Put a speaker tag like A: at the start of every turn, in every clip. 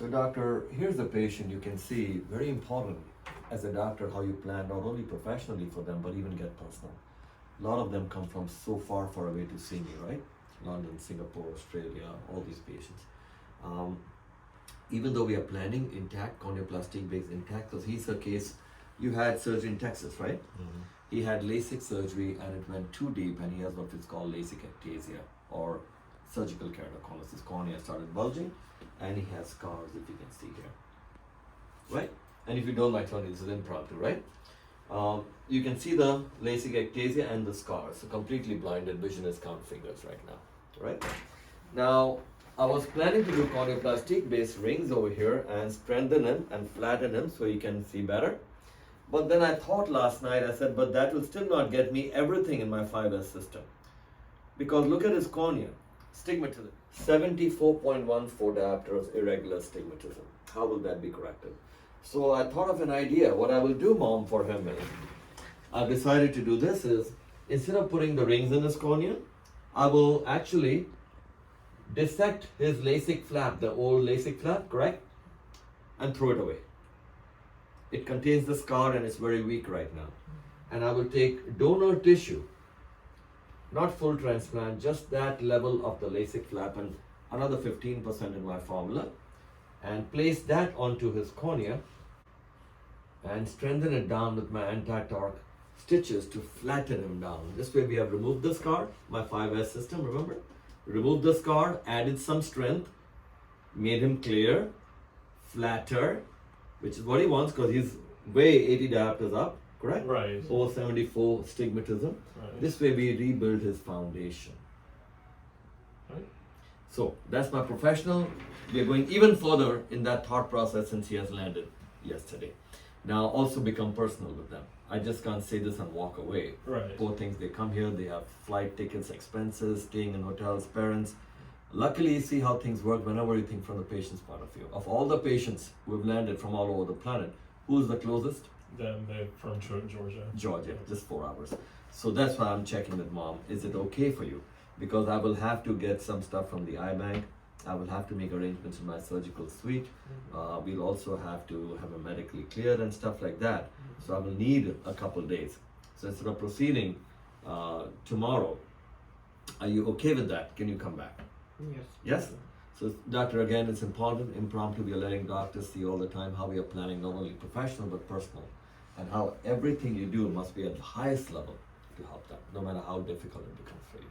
A: So doctor, here's the patient. You can see, very important as a doctor how you plan not only professionally for them but even get personal. A lot of them come from so far away to see me, right? London, Singapore, Australia, all these patients. Even though we are planning intact, corneoplastic base intact, because he's a case, you had surgery in Texas, right?
B: Mm-hmm.
A: He had LASIK surgery and it went too deep and he has what is called LASIK ectasia or surgical keratoconus. His cornea started bulging and he has scars, if you can see here, right? And if you don't mind, Tony, this is impromptu, right? You can see the LASIK ectasia and the scars. So completely blinded, vision is count fingers right now, right? Now, I was planning to do corneoplastic based rings over here and strengthen him and flatten him so he can see better. But then I thought last night, I said, but that will still not get me everything in my 5S system. Because look at his cornea, astigmatism, 74.14 diopters, irregular astigmatism. How will that be corrected? So I thought of an idea. What I will do, Mom, for him is, I've decided to do this is, instead of putting the rings in his cornea, I will actually dissect his LASIK flap, the old LASIK flap, correct? And throw it away. It contains the scar and it's very weak right now. And I will take donor tissue, not full transplant, just that level of the LASIK flap and another 15% in my formula, and place that onto his cornea and strengthen it down with my anti-torque stitches to flatten him down. This way we have removed the scar, my 5S system, remember? Removed the scar, added some strength, made him clear, flatter, which is what he wants because he's way 80 diopters up, correct?
B: Right.
A: Over 74 astigmatism.
B: Right.
A: This way we rebuild his foundation.
B: Right.
A: So that's my professional. We are going even further in that thought process since he has landed yesterday. Now also become personal with them. I just can't say this and walk away.
B: Right.
A: Poor things, they come here, they have flight tickets, expenses, staying in hotels, parents. Luckily, you see how things work whenever you think from the patient's point of view. Of all the patients who have landed from all over the planet, who's the closest?
B: They're from Georgia.
A: Georgia, just 4 hours. So that's why I'm checking with Mom. Is it okay for you? Because I will have to get some stuff from the eye bank. I will have to make arrangements in my surgical suite. We'll also have to have a medically cleared and stuff like that. So I will need a couple days. So instead of proceeding tomorrow, are you okay with that? Can you come back?
C: Yes.
A: Yes? So doctor, again, it's important, impromptu, we are letting doctors see all the time how we are planning not only professional but personal, and how everything you do must be at the highest level to help them, no matter how difficult it becomes for you.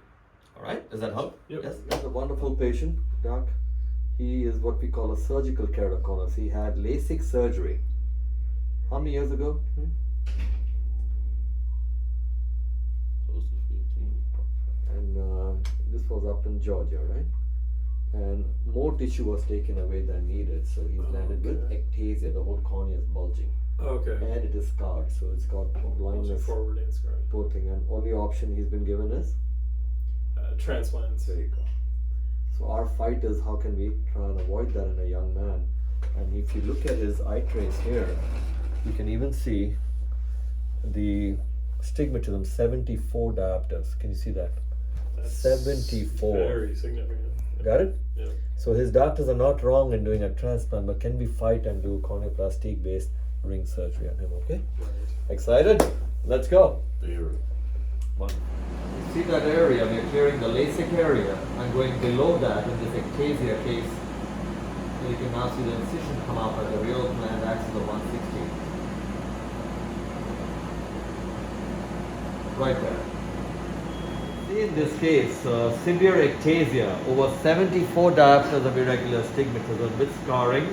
A: All right? Does that help?
B: Yep.
A: Yes? That's a wonderful patient, doc. He is what we call a surgical keratoconus. He had LASIK surgery. How many years ago?
B: Close to 15.
A: And this was up in Georgia, right? And more tissue was taken away than needed, so he's landed with ectasia. The whole cornea is bulging,
B: Okay.
A: and it is scarred, so it's got blindness,
B: Forward and scarred.
A: poor thing. And only option he's been given is
B: Transplants.
A: there you go. So our fight is how can we try and avoid that in a young man. And if you look at his eye trace here, you can even see the astigmatism, 74 diopters. Can you see that?
B: That's
A: 74.
B: Very significant.
A: Got it?
B: Yeah.
A: So his doctors are not wrong in doing a transplant, but can we fight and do corneoplastic based ring surgery on him, okay?
B: Right.
A: Excited? Let's go.
B: There.
A: One. You see that area, we're clearing the LASIK area and going below that in this ectasia case. You can now see the incision come out at the real planned axis of 160. Right there. See in this case, severe ectasia, over 74 diopters of irregular astigmatism with scarring.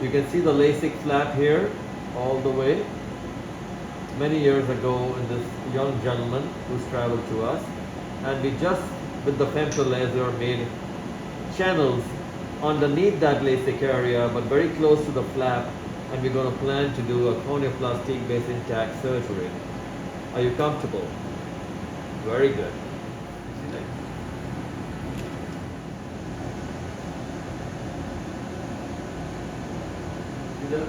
A: You can see the LASIK flap here, all the way. Many years ago, in this young gentleman who's traveled to us, and we just, with the femto laser, made channels underneath that LASIK area, but very close to the flap, and we're going to plan to do a corneoplastic based intact surgery. Are you comfortable? Very good. See that?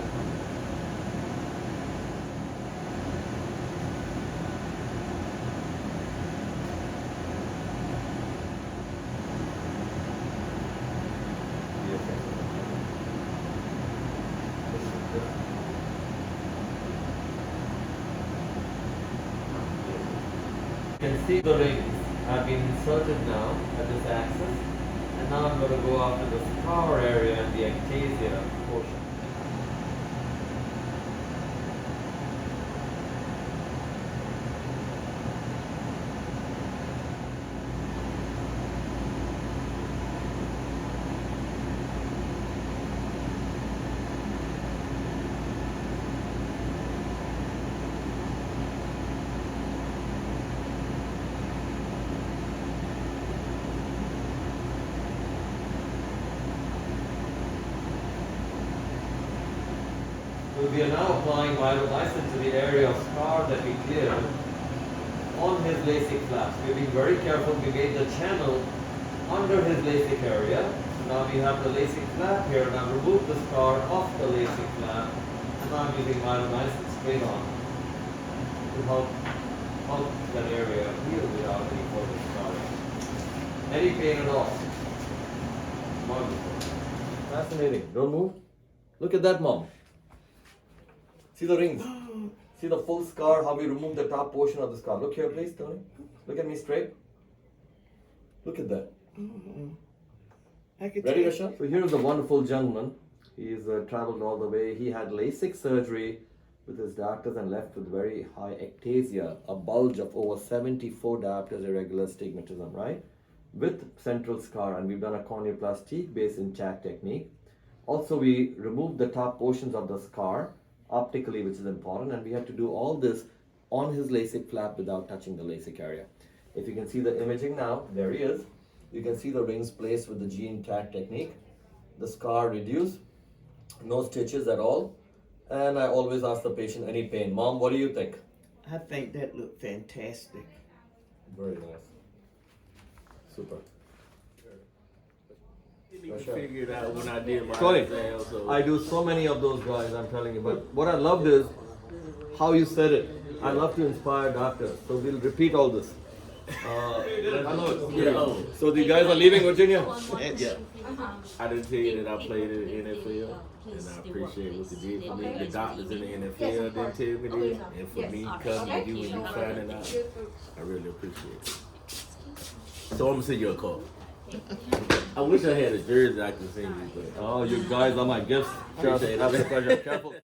A: You can see the rings have been inserted now at this axis, and now I'm going to go after the scar area and the ectasia portion. We are now applying myopia to the area of scar that we cleared on his LASIK flaps. We're being very careful. We made the channel under his LASIK area. So now we have the LASIK flap here. Now remove the scar off the LASIK flap. And now I'm using myopia straight on to help that area heal without any further scarring. Any pain at all. Wonderful. Fascinating. Don't move. Look at that, Mom. See the rings? See the full scar, how we remove the top portion of the scar. Look here, please, Tony. Look at me straight. Look at that. Ready, Rasha? So here's a wonderful gentleman. He's traveled all the way. He had LASIK surgery with his doctors and left with very high ectasia, a bulge of over 74 diopters, irregular astigmatism, right? With central scar, and we've done a corneoplastique based intact technique. Also, we removed the top portions of the scar optically, which is important, and we had to do all this on his LASIK flap without touching the LASIK area. If you can see the imaging now, there he is. You can see the rings placed with the G intact technique. The scar reduced, no stitches at all. And I always ask the patient, any pain? Mom, what do you think?
C: I think that looked fantastic.
A: Very nice. Super.
D: Figured out when I did my
A: Tony,
D: exam, so
A: I do so many of those guys, I'm telling you. But what I loved is how you said it. I love to inspire doctors. So we'll repeat all this. Hello.
D: Yeah.
A: So the guys are leaving Virginia?
D: Yeah. I didn't tell you that I played in the NFL, and I appreciate what you did for me. The doctors in the NFL didn't tell me this, and for me coming to you and you finding out, I really appreciate it. So I'm gonna send you a call. I wish I had a jersey I could send you, but
A: Oh, you guys are my gifts.
D: Appreciate it.
A: Have a pleasure. Careful.